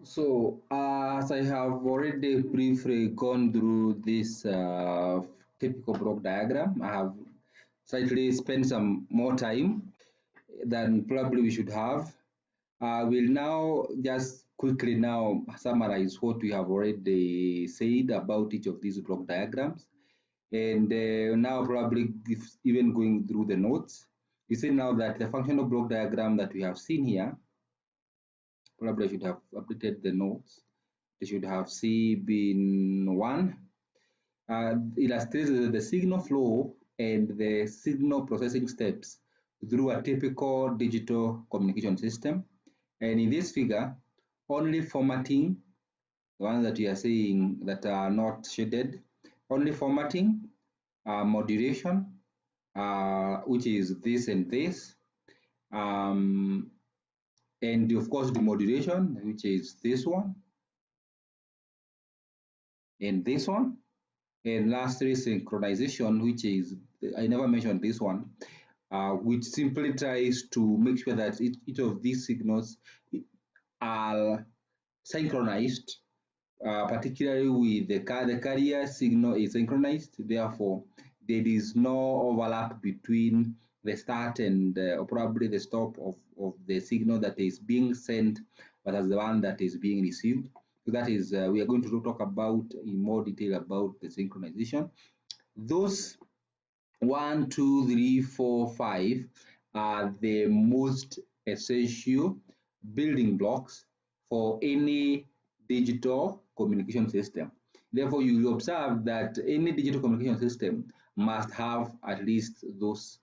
So, as I have already briefly gone through this typical block diagram, I have slightly spent some more time than probably we should have. I will now just quickly now summarize what we have already said about each of these block diagrams. And now probably even going through the notes, you see now that the functional block diagram that we have seen here, probably I should have updated the notes. They should have C been one. Illustrates the signal flow and the signal processing steps through a typical digital communication system. And in this figure, only formatting, the ones that you are seeing that are not shaded, only formatting, modulation, which is this and this, and of course the modulation, which is this one and this one, and lastly synchronization, which is, I never mentioned this one, which simply tries to make sure that each of these signals are synchronized, particularly with the carrier signal is synchronized. Therefore, there is no overlap between the start and or probably the stop of the signal that is being sent versus the one that is being received. So that is, we are going to talk about in more detail about the synchronization. Those 1, 2, 3, 4, 5 are the most essential building blocks for any digital communication system. Therefore, you will observe that any digital communication system must have at least those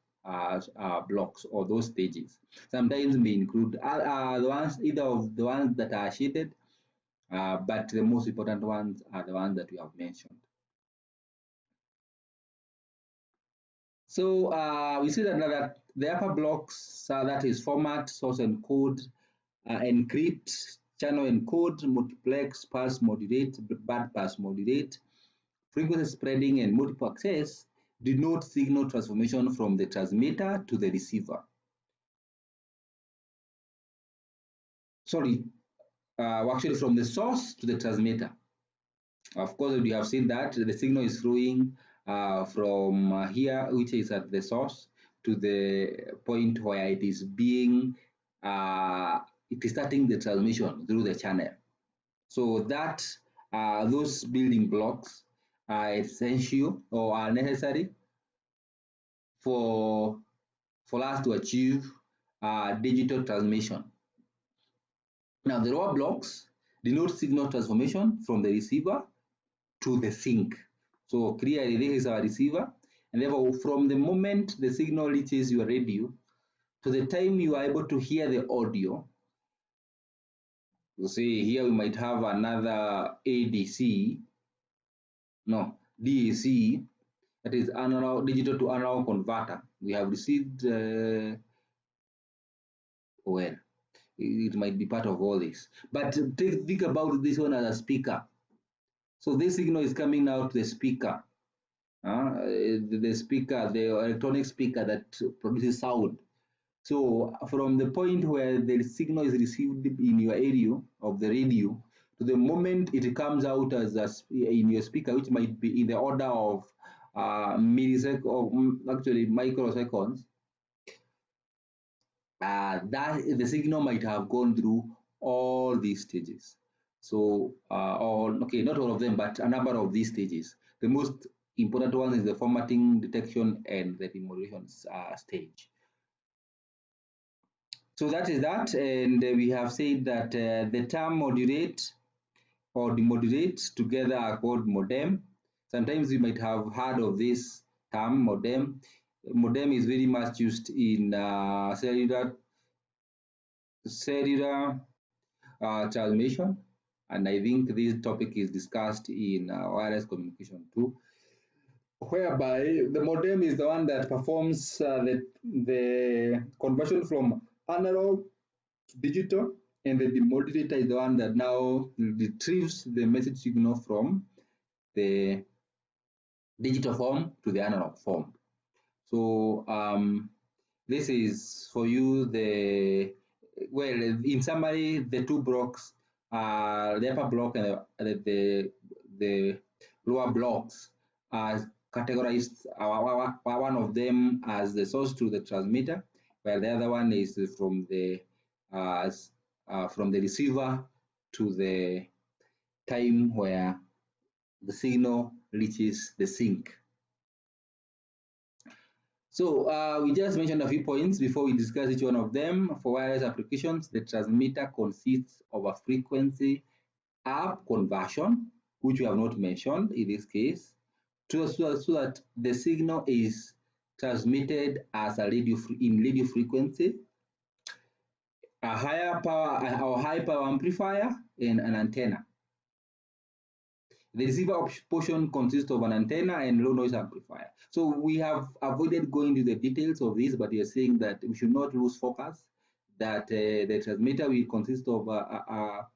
blocks or those stages. Sometimes may include the ones, either of the ones that are shaded, but the most important ones are the ones that we have mentioned. So we see that the upper blocks, that is format, source encode, encrypt, channel encode, multiplex, pulse modulate, bandpass modulate, frequency spreading, and multiple access denote signal transformation from the transmitter to the receiver. Sorry, actually from the source to the transmitter. Of course, we have seen that the signal is flowing from here, which is at the source, to the point where it is being, it is starting the transmission through the channel. So that those building blocks are essential or are necessary for us to achieve digital transmission. Now, the lower blocks denote signal transformation from the receiver to the sink. So clearly this is our receiver, and therefore from the moment the signal reaches your radio to the time you are able to hear the audio, you see here we might have another ADC, no, DAC, that is analog, digital to analog converter. We have received, well, it might be part of all this, but think about this one as a speaker. So this signal is coming out the speaker. The speaker, the electronic speaker that produces sound. So from the point where the signal is received in your area of the radio to the moment it comes out as in your speaker, which might be in the order of milliseconds or actually microseconds, that the signal might have gone through all these stages. So, okay, not all of them, but a number of these stages. The most important one is the formatting, detection, and the demodulation stage. So that is that, and we have said that the term modulate or demodulate together are called modem. Sometimes you might have heard of this term modem. Modem is very much used in cellular transmission, and I think this topic is discussed in wireless communication too, whereby the modem is the one that performs the conversion from analog to digital, and the demodulator is the one that now retrieves the message signal from the digital form to the analog form. So this is for you the, well, in summary, the two blocks the upper block and the lower blocks are categorized. One of them as the source to the transmitter, while the other one is uh, from the receiver to the time where the signal reaches the sink. So we just mentioned a few points before we discuss each one of them. For wireless applications, the transmitter consists of a frequency up conversion, which we have not mentioned in this case, so that the signal is transmitted as a radio frequency, a higher power or high power amplifier, and an antenna. The receiver portion consists of an antenna and low noise amplifier. So we have avoided going into the details of this, but we are saying that we should not lose focus, that the transmitter will consist of a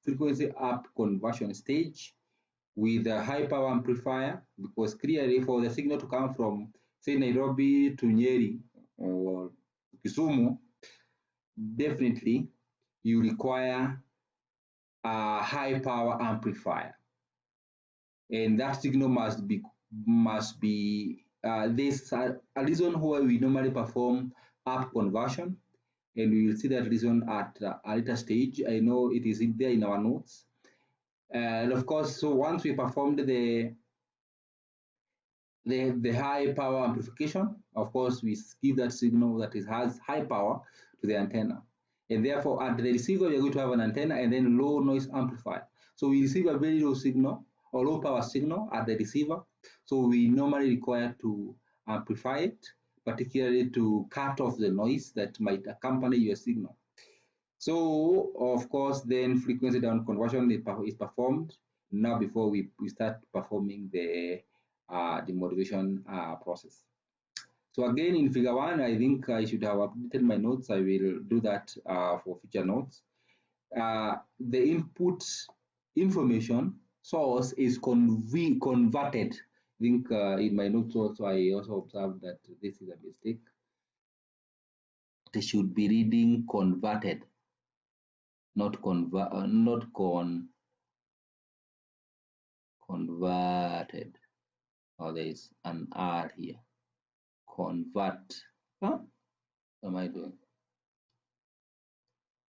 frequency up conversion stage with a high power amplifier, because clearly for the signal to come from, say, Nairobi to Nyeri or Kisumu, definitely you require a high power amplifier, and that signal must be there's a reason why we normally perform up conversion, and we will see that reason at a later stage. I know it is in there in our notes. And of course, so once we performed the high power amplification, of course, we give that signal that it has high power to the antenna. And therefore, at the receiver, we're going to have an antenna and then low noise amplifier. So we receive a very low signal or low power signal at the receiver. So we normally require to amplify it, particularly to cut off the noise that might accompany your signal. So, of course, then frequency down conversion is performed now before we start performing the demodulation process. So again, in figure 1, I think I should have updated my notes. I will do that for future notes. The input information source is converted. I think in my notes also, I also observed that this is a mistake. They should be reading converted, not converted. Oh, there is an R here. Convert. Huh? What am I doing?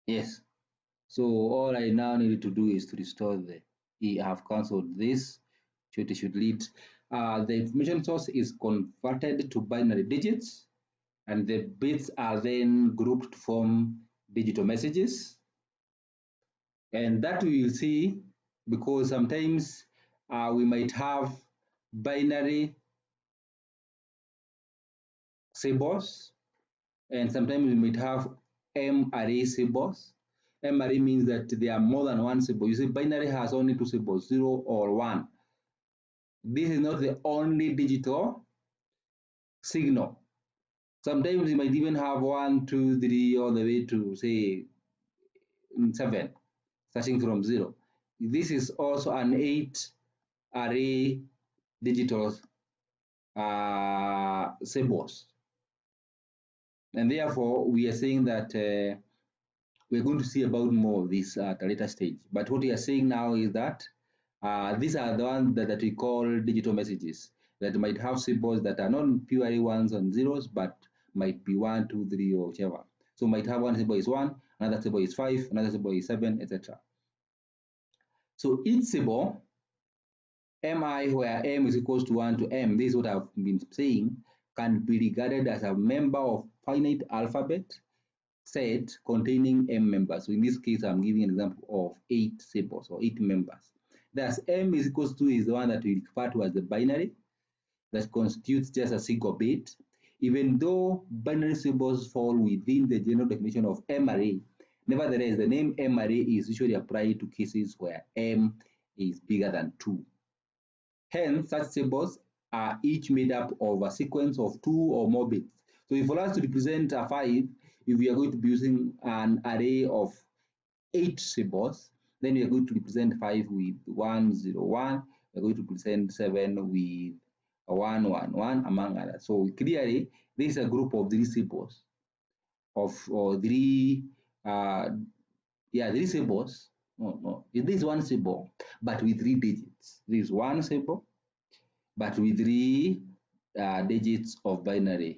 Yes. So all I now need to do is to restore the I have cancelled this. It should lead. The information source is converted to binary digits, and the bits are then grouped to form digital messages. And that we will see, because sometimes we might have binary symbols, and sometimes we might have M array symbols. M array means that there are more than one symbol. You see, binary has only two symbols, 0 or 1. This is not the only digital signal. Sometimes you might even have 1, 2, 3, all the way to, say, 7, starting from 0. This is also an 8 array digital symbols. And therefore, we are saying that we're going to see about more of this at a later stage. But what we are saying now is that these are the ones that we call digital messages, that might have symbols that are not purely ones and zeros, but might be 1, 2, 3, or whichever. So might have one symbol is 1, another symbol is 5, another symbol is 7, etc. So each symbol, mi, where m is equals to 1 to m, this is what I've been saying, can be regarded as a member of finite alphabet set containing m members. So in this case, I'm giving an example of 8 symbols or 8 members. Thus, m is equals to is the one that we refer to as the binary that constitutes just a single bit. Even though binary symbols fall within the general definition of M array, nevertheless, the name M array is usually applied to cases where m is bigger than 2. Hence, such symbols are each made up of a sequence of 2 or more bits. So if for us to represent a 5, if we are going to be using an array of 8 symbols, then we are going to represent 5 with 1, 0, 1. We're going to represent 7 with 1, 1, 1, among others. So clearly, this is a group of 3 symbols, three symbols no. This is one symbol, but with 3 digits. This is one symbol, but with 3 digits of binary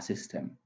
system.